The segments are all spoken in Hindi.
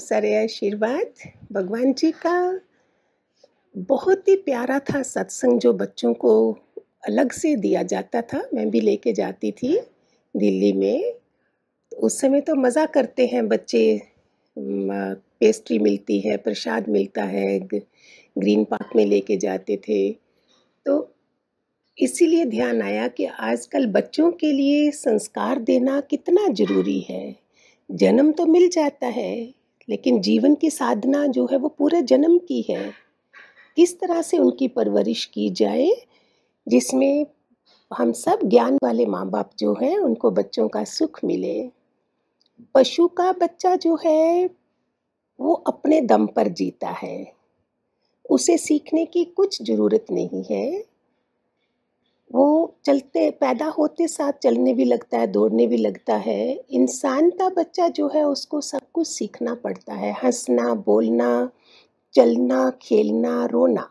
सारे आशीर्वाद। भगवान जी का बहुत ही प्यारा था सत्संग जो बच्चों को अलग से दिया जाता था। मैं भी लेके जाती थी दिल्ली में। उस समय तो मज़ा करते हैं बच्चे। पेस्ट्री मिलती है, प्रसाद मिलता है, ग्रीन पार्क में लेके जाते थे। तो इसीलिए ध्यान आया कि आजकल बच्चों के लिए संस्कार देना कितना ज़रूरी है। जन्म तो मिल जाता है, लेकिन जीवन की साधना जो है वो पूरे जन्म की है। किस तरह से उनकी परवरिश की जाए, जिसमें हम सब ज्ञान वाले माँ बाप जो हैं उनको बच्चों का सुख मिले। पशु का बच्चा जो है वो अपने दम पर जीता है, उसे सीखने की कुछ ज़रूरत नहीं है। वो चलते पैदा होते साथ चलने भी लगता है, दौड़ने भी लगता है। इंसान का बच्चा जो है उसको सब कुछ सीखना पड़ता है, हंसना, बोलना, चलना, खेलना, रोना।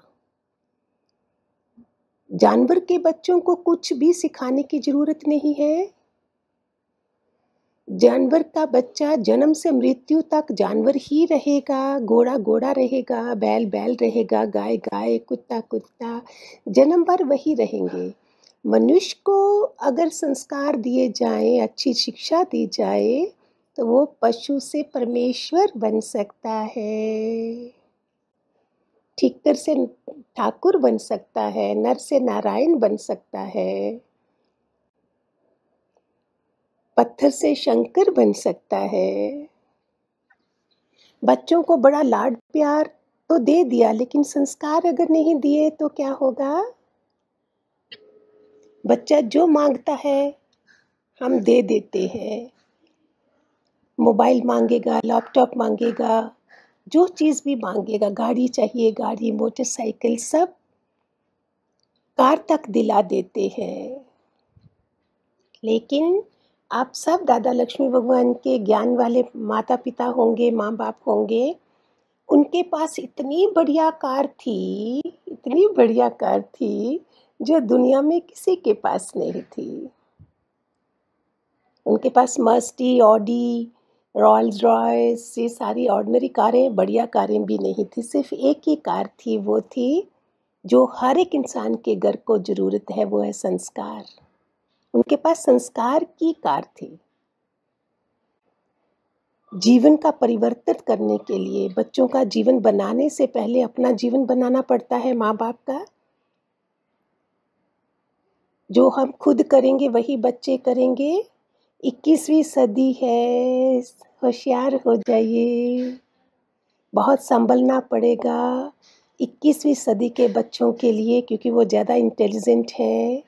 जानवर के बच्चों को कुछ भी सिखाने की ज़रूरत नहीं है। जानवर का बच्चा जन्म से मृत्यु तक जानवर ही रहेगा, घोड़ा घोड़ा रहेगा, बैल बैल रहेगा, गाय गाय, कुत्ता कुत्ता, जन्म भर वही रहेंगे। मनुष्य को अगर संस्कार दिए जाएं, अच्छी शिक्षा दी जाए, तो वो पशु से परमेश्वर बन सकता है, ठीकर से ठाकुर बन सकता है, नर से नारायण बन सकता है, पत्थर से शंकर बन सकता है। बच्चों को बड़ा लाड प्यार तो दे दिया, लेकिन संस्कार अगर नहीं दिए तो क्या होगा? बच्चा जो मांगता है हम दे देते हैं। मोबाइल मांगेगा, लैपटॉप मांगेगा, जो चीज़ भी मांगेगा, गाड़ी चाहिए गाड़ी, मोटरसाइकिल, सब कार तक दिला देते हैं। लेकिन आप सब दादा लक्ष्मी भगवान के ज्ञान वाले माता पिता होंगे, माँ बाप होंगे, उनके पास इतनी बढ़िया कार थी, इतनी बढ़िया कार थी, जो दुनिया में किसी के पास नहीं थी। उनके पास मर्सिडीज, ऑडी, रोल्स रॉयस, ये सारी ऑर्डिनरी कारें, बढ़िया कारें भी नहीं थी। सिर्फ एक ही कार थी, वो थी जो हर एक इंसान के घर को ज़रूरत है, वो है संस्कार। उनके पास संस्कार की कार थी। जीवन का परिवर्तन करने के लिए, बच्चों का जीवन बनाने से पहले अपना जीवन बनाना पड़ता है माँ बाप का। जो हम खुद करेंगे वही बच्चे करेंगे। 21वीं सदी है, होशियार हो जाइए, बहुत संभलना पड़ेगा 21वीं सदी के बच्चों के लिए, क्योंकि वो ज़्यादा इंटेलिजेंट हैं,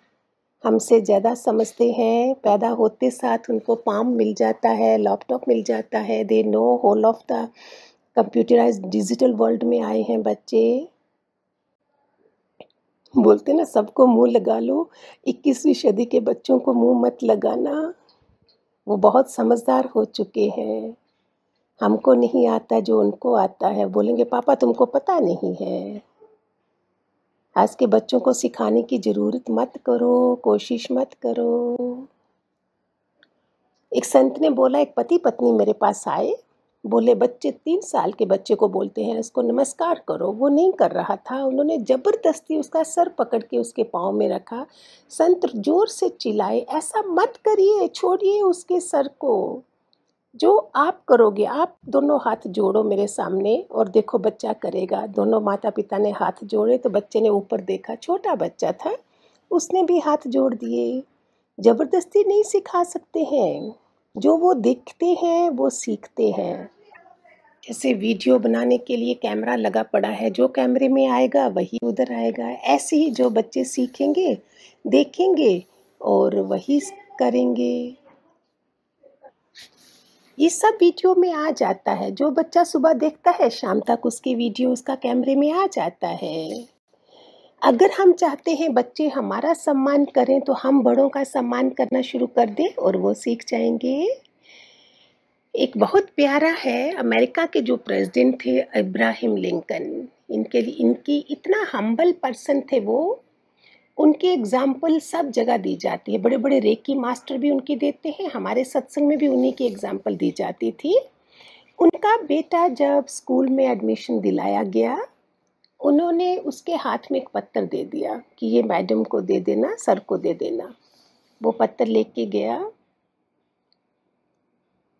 हमसे ज़्यादा समझते हैं। पैदा होते साथ उनको पाम मिल जाता है, लैपटॉप मिल जाता है, they know whole of the computerised digital world में आए हैं बच्चे। बोलते ना सबको मुंह लगा लो, 21वीं सदी के बच्चों को मुंह मत लगाना। वो बहुत समझदार हो चुके हैं। हमको नहीं आता जो उनको आता है। बोलेंगे पापा तुमको पता नहीं है। आज के बच्चों को सिखाने की ज़रूरत मत करो, कोशिश मत करो। एक संत ने बोला, एक पति पत्नी मेरे पास आए, बोले बच्चे 3 साल के बच्चे को बोलते हैं उसको नमस्कार करो। वो नहीं कर रहा था, उन्होंने ज़बरदस्ती उसका सर पकड़ के उसके पाँव में रखा। संत जोर से चिल्लाए, ऐसा मत करिए, छोड़िए उसके सर को। जो आप करोगे, आप दोनों हाथ जोड़ो मेरे सामने और देखो बच्चा करेगा। दोनों माता पिता ने हाथ जोड़े तो बच्चे ने ऊपर देखा, छोटा बच्चा था, उसने भी हाथ जोड़ दिए। ज़बरदस्ती नहीं सिखा सकते हैं, जो वो देखते हैं वो सीखते हैं। जैसे वीडियो बनाने के लिए कैमरा लगा पड़ा है, जो कैमरे में आएगा वही उधर आएगा। ऐसे ही जो बच्चे सीखेंगे, देखेंगे और वही करेंगे। ये सब वीडियो में आ जाता है। जो बच्चा सुबह देखता है शाम तक उसकी वीडियो उसका कैमरे में आ जाता है। अगर हम चाहते हैं बच्चे हमारा सम्मान करें, तो हम बड़ों का सम्मान करना शुरू कर दें और वो सीख जाएंगे। एक बहुत प्यारा है, अमेरिका के जो प्रेसिडेंट थे अब्राहम लिंकन, इनकी इतना हम्बल पर्सन थे वो। उनकी एग्जाम्पल सब जगह दी जाती है। बड़े बड़े रेकी मास्टर भी उनकी देते हैं, हमारे सत्संग में भी उन्हीं की एग्जाम्पल दी जाती थी उनका बेटा जब स्कूल में एडमिशन दिलाया गया, उन्होंने उसके हाथ में एक पत्र दे दिया कि ये मैडम को दे देना, सर को दे देना। वो पत्र लेके गया।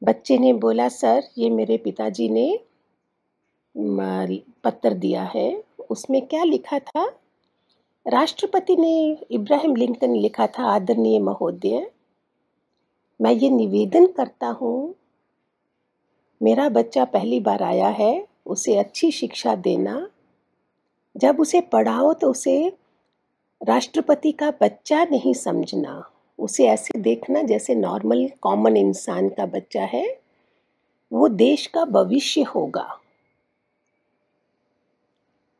बच्चे ने बोला, सर ये मेरे पिताजी ने पत्र दिया है। उसमें क्या लिखा था? राष्ट्रपति ने, इब्राहिम लिंकन ने लिखा था, आदरणीय महोदय, मैं ये निवेदन करता हूँ, मेरा बच्चा पहली बार आया है, उसे अच्छी शिक्षा देना। जब उसे पढ़ाओ तो उसे राष्ट्रपति का बच्चा नहीं समझना, उसे ऐसे देखना जैसे नॉर्मल कॉमन इंसान का बच्चा है। वो देश का भविष्य होगा।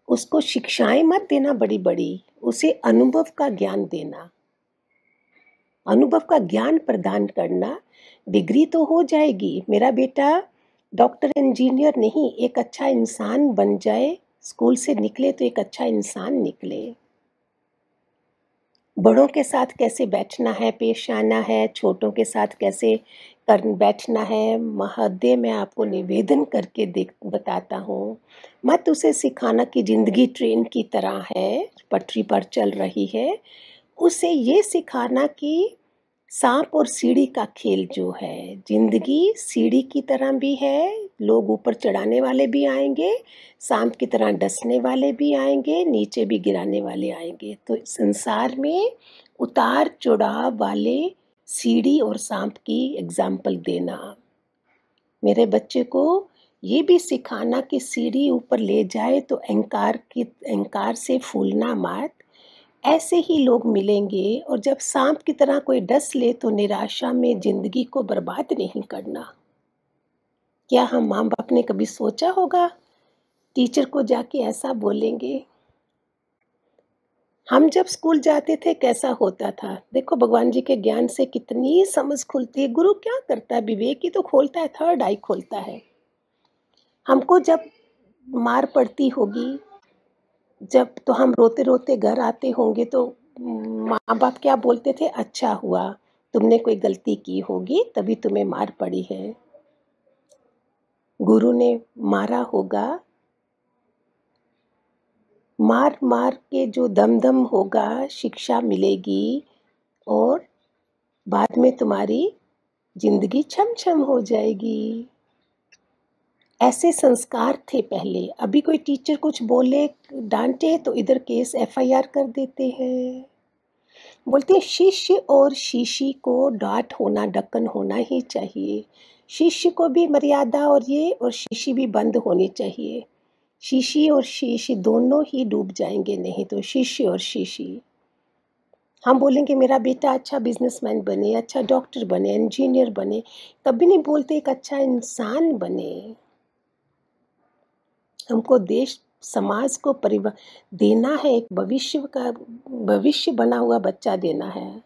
उसको शिक्षाएं मत देना बड़ी बड़ी, उसे अनुभव का ज्ञान देना, अनुभव का ज्ञान प्रदान करना। डिग्री तो हो जाएगी, मेरा बेटा डॉक्टर इंजीनियर नहीं, एक अच्छा इंसान बन जाए। स्कूल से निकले तो एक अच्छा इंसान निकले। बड़ों के साथ कैसे बैठना है, पेश आना है, छोटों के साथ कैसे बैठना है। महोदय, मैं आपको निवेदन करके बताता हूँ, मत उसे सिखाना कि जिंदगी ट्रेन की तरह है, पटरी पर चल रही है। उसे ये सिखाना कि सांप और सीढ़ी का खेल जो है, जिंदगी सीढ़ी की तरह भी है, लोग ऊपर चढ़ाने वाले भी आएंगे, सांप की तरह डसने वाले भी आएंगे, नीचे भी गिराने वाले आएंगे। तो संसार में उतार चढ़ाव वाले सीढ़ी और सांप की एग्जाम्पल देना। मेरे बच्चे को ये भी सिखाना कि सीढ़ी ऊपर ले जाए तो अहंकार से फूलना मत। ऐसे ही लोग मिलेंगे, और जब सांप की तरह कोई डस ले तो निराशा में जिंदगी को बर्बाद नहीं करना। क्या हम माँ बाप ने कभी सोचा होगा टीचर को जाके ऐसा बोलेंगे? हम जब स्कूल जाते थे कैसा होता था? देखो भगवान जी के ज्ञान से कितनी समझ खुलती है। गुरु क्या करता है? विवेक ही तो खोलता है, थर्ड आई खोलता है। हमको जब मार पड़ती होगी, जब तो हम रोते रोते घर आते होंगे तो माँ बाप क्या बोलते थे? अच्छा हुआ, तुमने कोई गलती की होगी तभी तुम्हें मार पड़ी है। गुरु ने मारा होगा, मार मार के जो दम दम होगा, शिक्षा मिलेगी और बाद में तुम्हारी जिंदगी छम छम हो जाएगी। ऐसे संस्कार थे पहले। अभी कोई टीचर कुछ बोले, डांटे तो इधर केस एफआईआर कर देते हैं। बोलते हैं शिष्य और शिष्य को डांट होना, ढक्कन होना ही चाहिए। शिष्य को भी मर्यादा और शिष्य भी बंद होनी चाहिए। शिष्य और शिष्य दोनों ही डूब जाएंगे, नहीं तो शिष्य और शिष्य। हम बोलेंगे मेरा बेटा अच्छा बिजनेसमैन बने, अच्छा डॉक्टर बने, इंजीनियर बने, कभी नहीं बोलते एक अच्छा इंसान बने। हमको देश समाज को देना है, एक भविष्य बना हुआ बच्चा देना है।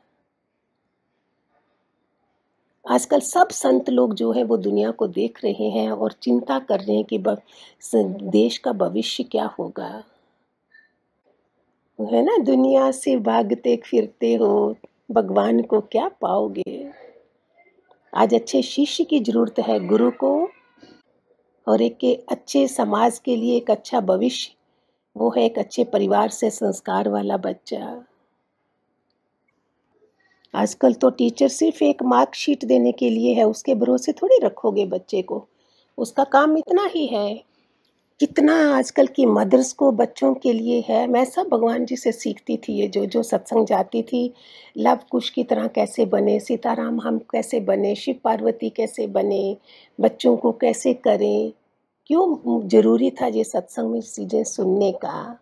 आजकल सब संत लोग जो है वो दुनिया को देख रहे हैं और चिंता कर रहे हैं कि देश का भविष्य क्या होगा, है ना। दुनिया से भागते फिरते हो, भगवान को क्या पाओगे। आज अच्छे शिष्य की जरूरत है, गुरु को, और एक के अच्छे समाज के लिए एक अच्छा भविष्य, वो है एक अच्छे परिवार से संस्कार वाला बच्चा। आजकल तो टीचर सिर्फ एक मार्कशीट देने के लिए है, उसके भरोसे थोड़ी रखोगे बच्चे को। उसका काम इतना ही है। कितना आजकल की मदर्स को बच्चों के लिए है। मैं सब भगवान जी से सीखती थी, ये जो जो सत्संग जाती थी, लव कुश की तरह कैसे बने, सीताराम हम कैसे बने, शिव पार्वती कैसे बने, बच्चों को कैसे करें। क्यों जरूरी था ये सत्संग में चीज़ें सुनने का?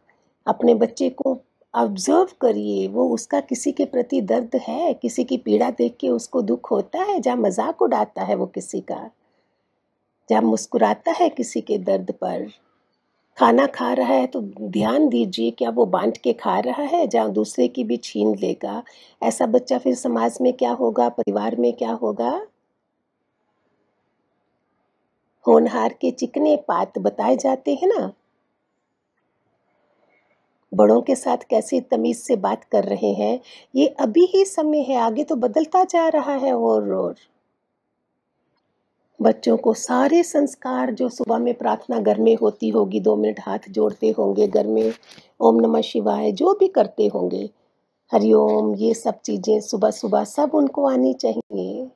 अपने बच्चे को ऑब्जर्व करिए, वो उसका किसी के प्रति दर्द है, किसी की पीड़ा देख के उसको दुख होता है, जहाँ मजाक उड़ाता है वो किसी का, जहाँ मुस्कुराता है किसी के दर्द पर। खाना खा रहा है तो ध्यान दीजिए, क्या वो बांट के खा रहा है, जहाँ दूसरे की भी छीन लेगा। ऐसा बच्चा फिर समाज में क्या होगा, परिवार में क्या होगा। होनहार के चिकने पात बताए जाते हैं ना। बड़ों के साथ कैसे तमीज से बात कर रहे हैं, ये अभी ही समय है, आगे तो बदलता जा रहा है और बच्चों को सारे संस्कार जो सुबह में प्रार्थना घर में होती होगी, 2 मिनट हाथ जोड़ते होंगे घर में, ओम नमः शिवाय जो भी करते होंगे, हरिओम, ये सब चीज़ें सुबह-सुबह सब उनको आनी चाहिए।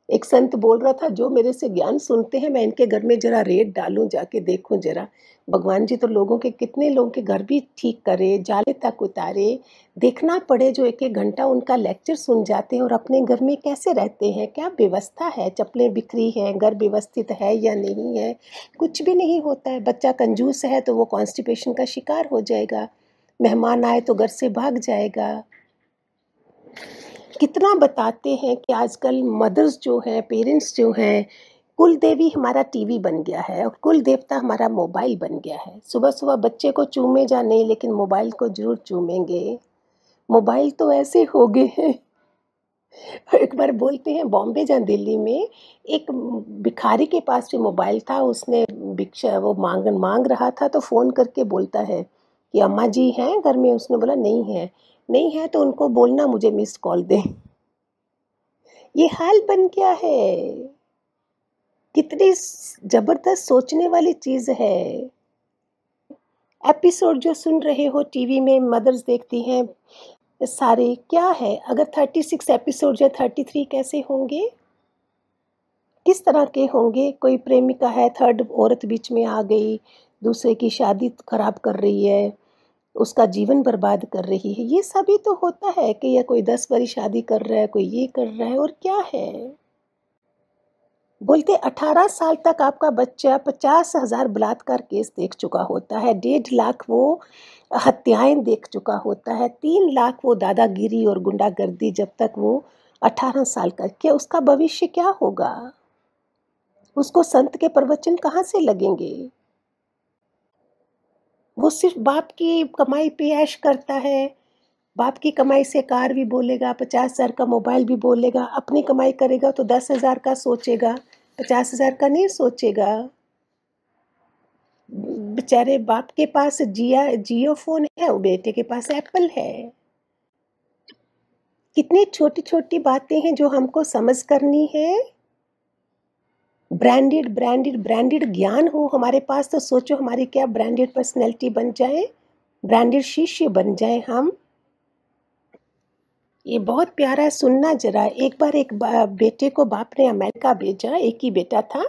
एक संत बोल रहा था, जो मेरे से ज्ञान सुनते हैं, मैं इनके घर में ज़रा रेड डालूँ, जाके देखूँ ज़रा। भगवान जी तो लोगों के कितने लोगों के घर भी ठीक करे, जाले तक उतारे, देखना पड़े जो 1-1 घंटा उनका लेक्चर सुन जाते हैं और अपने घर में कैसे रहते हैं, क्या व्यवस्था है, चप्पलें बिखरी हैं, घर व्यवस्थित है या नहीं है, कुछ भी नहीं होता है। बच्चा कंजूस है तो वो कॉन्स्टिपेशन का शिकार हो जाएगा, मेहमान आए तो घर से भाग जाएगा। कितना बताते हैं कि आजकल मदर्स जो हैं, पेरेंट्स जो हैं, कुल देवी हमारा टीवी बन गया है और कुल देवता हमारा मोबाइल बन गया है। सुबह-सुबह बच्चे को चूमे या नहीं, लेकिन मोबाइल को ज़रूर चूमेंगे। मोबाइल तो ऐसे हो गए हैं, एक बार बोलते हैं बॉम्बे या दिल्ली में एक भिखारी के पास भी मोबाइल था, उसने भिक्षा वो माँग रहा था तो फ़ोन करके बोलता है कि अम्मा जी हैं घर में? उसने बोला नहीं है। नहीं है तो उनको बोलना मुझे मिस्ड कॉल दें। ये हाल बन गया है। कितनी जबरदस्त सोचने वाली चीज है। एपिसोड जो सुन रहे हो टीवी में मदर्स देखती हैं सारे, क्या है अगर 36 एपिसोड या 33 कैसे होंगे, किस तरह के होंगे। कोई प्रेमिका है, थर्ड औरत बीच में आ गई, दूसरे की शादी खराब कर रही है, उसका जीवन बर्बाद कर रही है। ये सभी तो होता है कि या कोई 10 बारी शादी कर रहा है, कोई ये कर रहा है, और क्या है। बोलते 18 साल तक आपका बच्चा 50,000 बलात्कार केस देख चुका होता है, 1.5 लाख वो हत्याएं देख चुका होता है, 3 लाख वो दादागिरी और गुंडागर्दी, जब तक वो 18 साल का, क्या उसका भविष्य क्या होगा। उसको संत के प्रवचन कहाँ से लगेंगे। वो सिर्फ बाप की कमाई पे ऐश करता है। बाप की कमाई से कार भी बोलेगा, 50,000 का मोबाइल भी बोलेगा, अपनी कमाई करेगा तो 10,000 का सोचेगा, 50,000 का नहीं सोचेगा। बेचारे बाप के पास जियो फोन है, वो बेटे के पास एप्पल है। कितनी छोटी छोटी बातें हैं जो हमको समझ करनी है। ब्रांडेड ब्रांडेड ब्रांडेड ज्ञान हो हमारे पास तो सोचो हमारी क्या ब्रांडेड पर्सनैलिटी बन जाए, ब्रांडेड शिष्य बन जाए हम। ये बहुत प्यारा है, सुनना जरा। एक बार बेटे को बाप ने अमेरिका भेजा, एक ही बेटा था,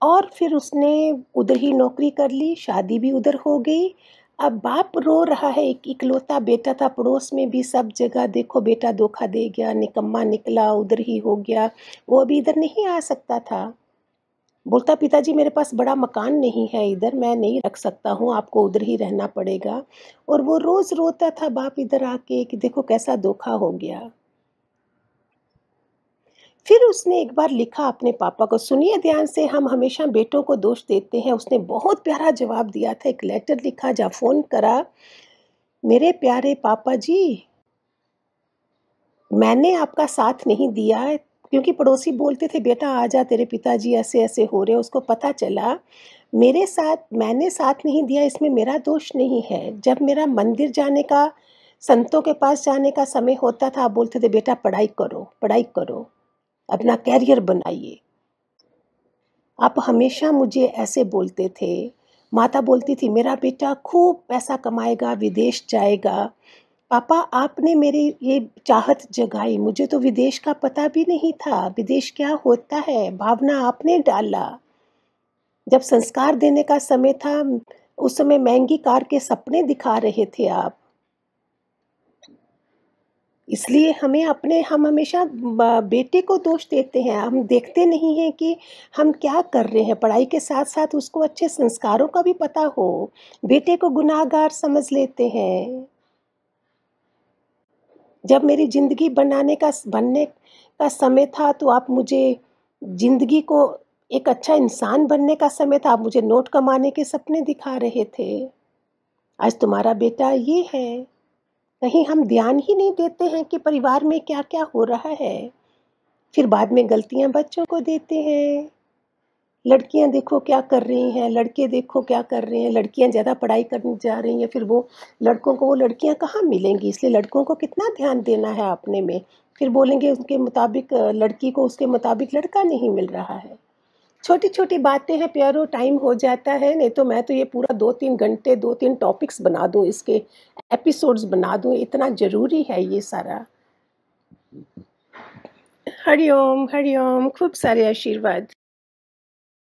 और फिर उसने उधर ही नौकरी कर ली, शादी भी उधर हो गई। अब बाप रो रहा है, एक इकलौता बेटा था, पड़ोस में भी सब जगह देखो बेटा धोखा दे गया, निकम्मा निकला, उधर ही हो गया, वो अभी इधर नहीं आ सकता था। बोलता पिताजी मेरे पास बड़ा मकान नहीं है इधर, मैं नहीं रख सकता हूँ, आपको उधर ही रहना पड़ेगा। और वो रोज रोता था बाप इधर आके कि देखो कैसा धोखा हो गया। फिर उसने एक बार लिखा अपने पापा को, सुनिए ध्यान से, हम हमेशा बेटों को दोष देते हैं। उसने बहुत प्यारा जवाब दिया था, एक लेटर लिखा, जा फोन करा, मेरे प्यारे पापा जी, मैंने आपका साथ नहीं दिया है, क्योंकि पड़ोसी बोलते थे बेटा आजा तेरे पिताजी ऐसे ऐसे हो रहे। उसको पता चला मेरे साथ मैंने साथ नहीं दिया, इसमें मेरा दोष नहीं है। जब मेरा मंदिर जाने का, संतों के पास जाने का समय होता था, आप बोलते थे बेटा पढ़ाई करो, पढ़ाई करो, अपना कैरियर बनाइए। आप हमेशा मुझे ऐसे बोलते थे। माता बोलती थी मेरा बेटा खूब पैसा कमाएगा, विदेश जाएगा। पापा आपने मेरी ये चाहत जगाई, मुझे तो विदेश का पता भी नहीं था, विदेश क्या होता है, भावना आपने डाला। जब संस्कार देने का समय था, उस समय महंगी कार के सपने दिखा रहे थे आप। इसलिए हम हमेशा बेटे को दोष देते हैं, हम देखते नहीं हैं कि हम क्या कर रहे हैं। पढ़ाई के साथ साथ उसको अच्छे संस्कारों का भी पता हो, बेटे को गुनाहगार समझ लेते हैं। जब मेरी ज़िंदगी बनने का समय था, तो आप मुझे ज़िंदगी को, एक अच्छा इंसान बनने का समय था, आप मुझे नोट कमाने के सपने दिखा रहे थे। आज तुम्हारा बेटा ये है। कहीं हम ध्यान ही नहीं देते हैं कि परिवार में क्या-क्या हो रहा है। फिर बाद में गलतियाँ बच्चों को देते हैं। लड़कियाँ देखो क्या कर रही हैं, लड़के देखो क्या कर रहे हैं, लड़कियाँ ज़्यादा पढ़ाई करने जा रही हैं, फिर वो लड़कों को वो लड़कियाँ कहाँ मिलेंगी, इसलिए लड़कों को कितना ध्यान देना है अपने में। फिर बोलेंगे उसके मुताबिक लड़की को उसके मुताबिक लड़का नहीं मिल रहा है। छोटी-छोटी बातें हैं प्यारो, टाइम हो जाता है, नहीं तो मैं तो ये पूरा 2-3 घंटे 2-3 टॉपिक्स बना दूँ इसके, एपिसोड्स बना दूँ, इतना ज़रूरी है ये सारा। हरि ओम, खूब सारे आशीर्वाद।